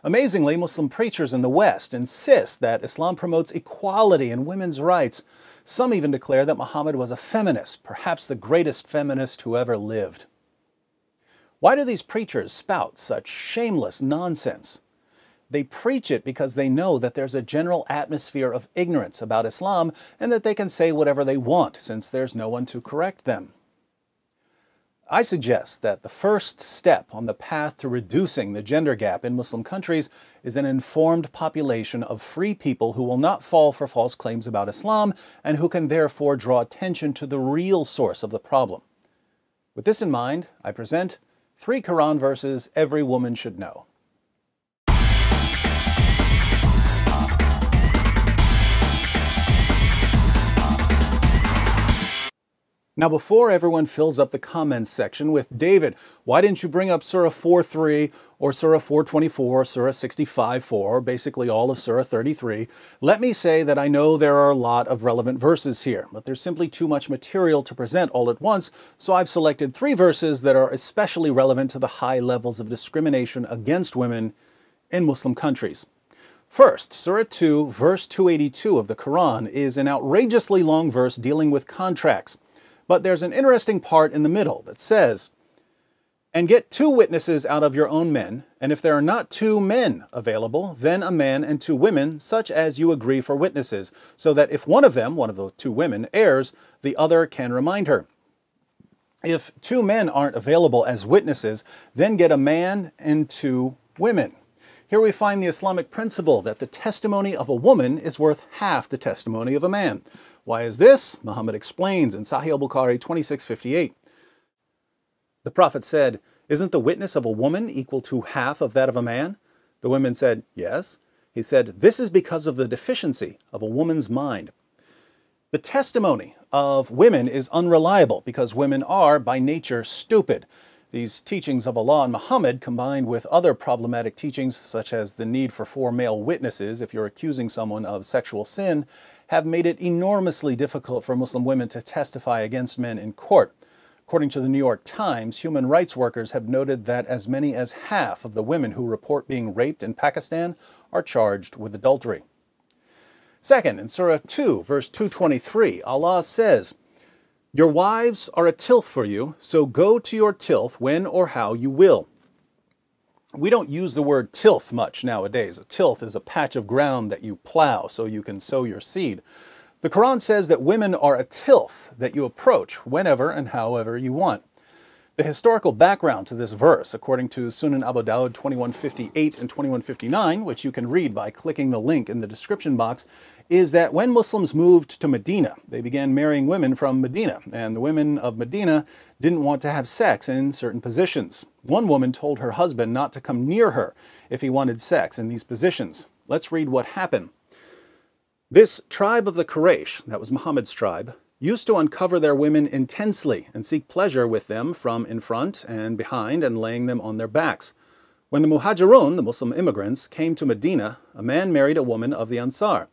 Amazingly, Muslim preachers in the West insist that Islam promotes equality and women's rights. Some even declare that Muhammad was a feminist, perhaps the greatest feminist who ever lived. Why do these preachers spout such shameless nonsense? They preach it because they know that there's a general atmosphere of ignorance about Islam and that they can say whatever they want since there's no one to correct them. I suggest that the first step on the path to reducing the gender gap in Muslim countries is an informed population of free people who will not fall for false claims about Islam and who can therefore draw attention to the real source of the problem. With this in mind, I present 3 Quran verses every woman should know. Now, before everyone fills up the comments section with, David, why didn't you bring up Surah 4:3 or Surah 4:24, Surah 65:4, or basically all of Surah 33, let me say that I know there are a lot of relevant verses here, but there's simply too much material to present all at once, so I've selected 3 verses that are especially relevant to the high levels of discrimination against women in Muslim countries. First, Surah 2, verse 282 of the Quran is an outrageously long verse dealing with contracts. But there's an interesting part in the middle that says, "And get 2 witnesses out of your own men, and if there are not 2 men available, then a man and 2 women, such as you agree for witnesses, so that if one of the 2 women, errs, the other can remind her. If 2 men aren't available as witnesses, then get a man and 2 women." Here we find the Islamic principle that the testimony of a woman is worth half the testimony of a man. Why is this? Muhammad explains in Sahih al-Bukhari 26:58. The Prophet said, "Isn't the witness of a woman equal to half of that of a man?" The women said, "Yes." He said, "This is because of the deficiency of a woman's mind." The testimony of women is unreliable because women are, by nature, stupid. These teachings of Allah and Muhammad, combined with other problematic teachings, such as the need for 4 male witnesses if you're accusing someone of sexual sin, have made it enormously difficult for Muslim women to testify against men in court. According to the New York Times, human rights workers have noted that as many as half of the women who report being raped in Pakistan are charged with adultery. Second, in Surah 2, verse 223, Allah says, "Your wives are a tilth for you, so go to your tilth when or how you will." We don't use the word tilth much nowadays. A tilth is a patch of ground that you plow so you can sow your seed. The Quran says that women are a tilth that you approach whenever and however you want. The historical background to this verse, according to Sunan Abu Dawud 2158 and 2159, which you can read by clicking the link in the description box, is that when Muslims moved to Medina, they began marrying women from Medina, and the women of Medina didn't want to have sex in certain positions. One woman told her husband not to come near her if he wanted sex in these positions. Let's read what happened. This tribe of the Quraysh, that was Muhammad's tribe, used to uncover their women intensely and seek pleasure with them from in front and behind and laying them on their backs. When the Muhajirun, the Muslim immigrants, came to Medina, a man married a woman of the Ansar.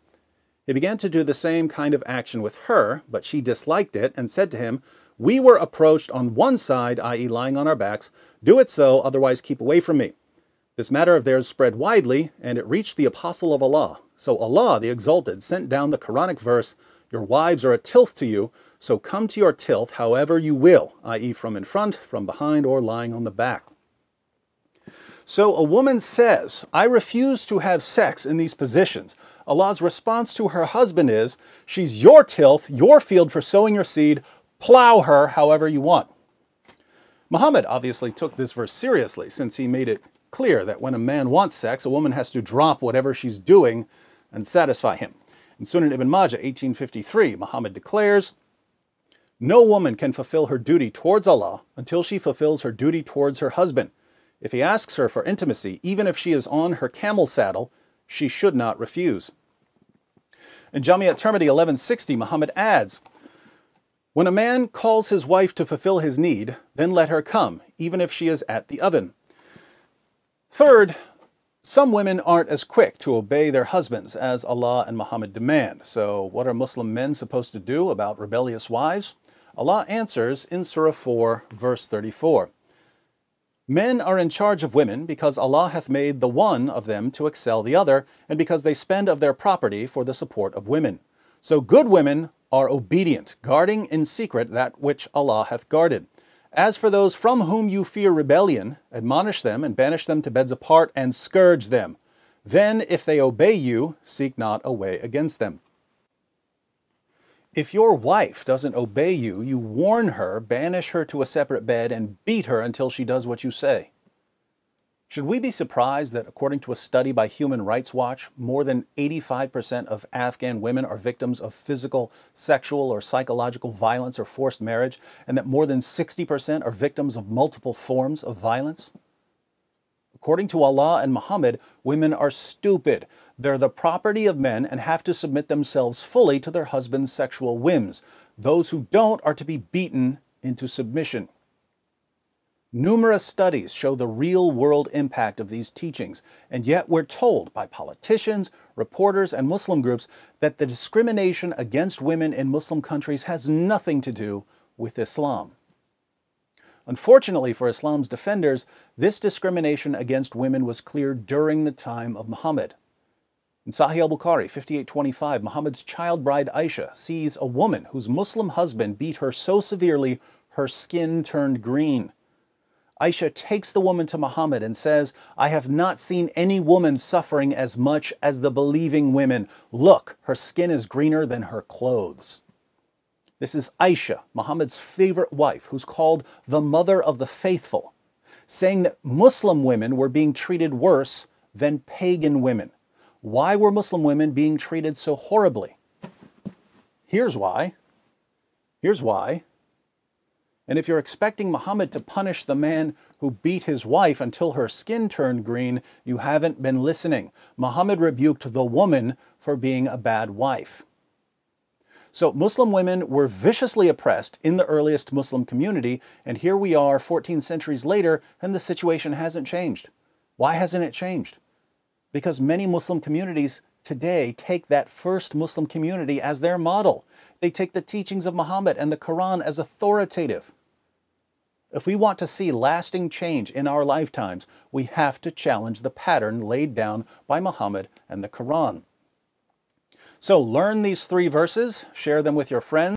He began to do the same kind of action with her, but she disliked it and said to him, "We were approached on one side, i.e. lying on our backs. Do it so, otherwise keep away from me." This matter of theirs spread widely, and it reached the Apostle of Allah. So Allah, the Exalted, sent down the Quranic verse, "Your wives are a tilth to you, so come to your tilth however you will," i.e. from in front, from behind, or lying on the back. So a woman says, "I refuse to have sex in these positions." Allah's response to her husband is, "She's your tilth, your field for sowing your seed, plow her however you want." Muhammad obviously took this verse seriously, since he made it clear that when a man wants sex, a woman has to drop whatever she's doing and satisfy him. In Sunan Ibn Majah 1853, Muhammad declares, "No woman can fulfill her duty towards Allah until she fulfills her duty towards her husband. If he asks her for intimacy, even if she is on her camel saddle, she should not refuse." In Jami at-Tirmidhi 1160, Muhammad adds, "When a man calls his wife to fulfill his need, then let her come, even if she is at the oven." Third, some women aren't as quick to obey their husbands as Allah and Muhammad demand. So what are Muslim men supposed to do about rebellious wives? Allah answers in Surah 4, verse 34. Men are in charge of women because Allah hath made the one of them to excel the other, and because they spend of their property for the support of women. So good women are obedient, guarding in secret that which Allah hath guarded. As for those from whom you fear rebellion, admonish them and banish them to beds apart and scourge them. Then, if they obey you, seek not a way against them. If your wife doesn't obey you, you warn her, banish her to a separate bed, and beat her until she does what you say. Should we be surprised that, according to a study by Human Rights Watch, more than 85% of Afghan women are victims of physical, sexual, or psychological violence or forced marriage, and that more than 60% are victims of multiple forms of violence? According to Allah and Muhammad, women are stupid. They're the property of men and have to submit themselves fully to their husbands' sexual whims. Those who don't are to be beaten into submission. Numerous studies show the real-world impact of these teachings, and yet we're told by politicians, reporters, and Muslim groups that the discrimination against women in Muslim countries has nothing to do with Islam. Unfortunately for Islam's defenders, this discrimination against women was clear during the time of Muhammad. In Sahih al-Bukhari 5825, Muhammad's child bride Aisha sees a woman whose Muslim husband beat her so severely her skin turned green. Aisha takes the woman to Muhammad and says, "I have not seen any woman suffering as much as the believing women. Look, her skin is greener than her clothes." This is Aisha, Muhammad's favorite wife, who's called the mother of the faithful, saying that Muslim women were being treated worse than pagan women. Why were Muslim women being treated so horribly? Here's why. And if you're expecting Muhammad to punish the man who beat his wife until her skin turned green, you haven't been listening. Muhammad rebuked the woman for being a bad wife. So Muslim women were viciously oppressed in the earliest Muslim community, and here we are 14 centuries later, and the situation hasn't changed. Why hasn't it changed? Because many Muslim communities today take that first Muslim community as their model. They take the teachings of Muhammad and the Quran as authoritative. If we want to see lasting change in our lifetimes, we have to challenge the pattern laid down by Muhammad and the Quran. So learn these 3 verses, share them with your friends.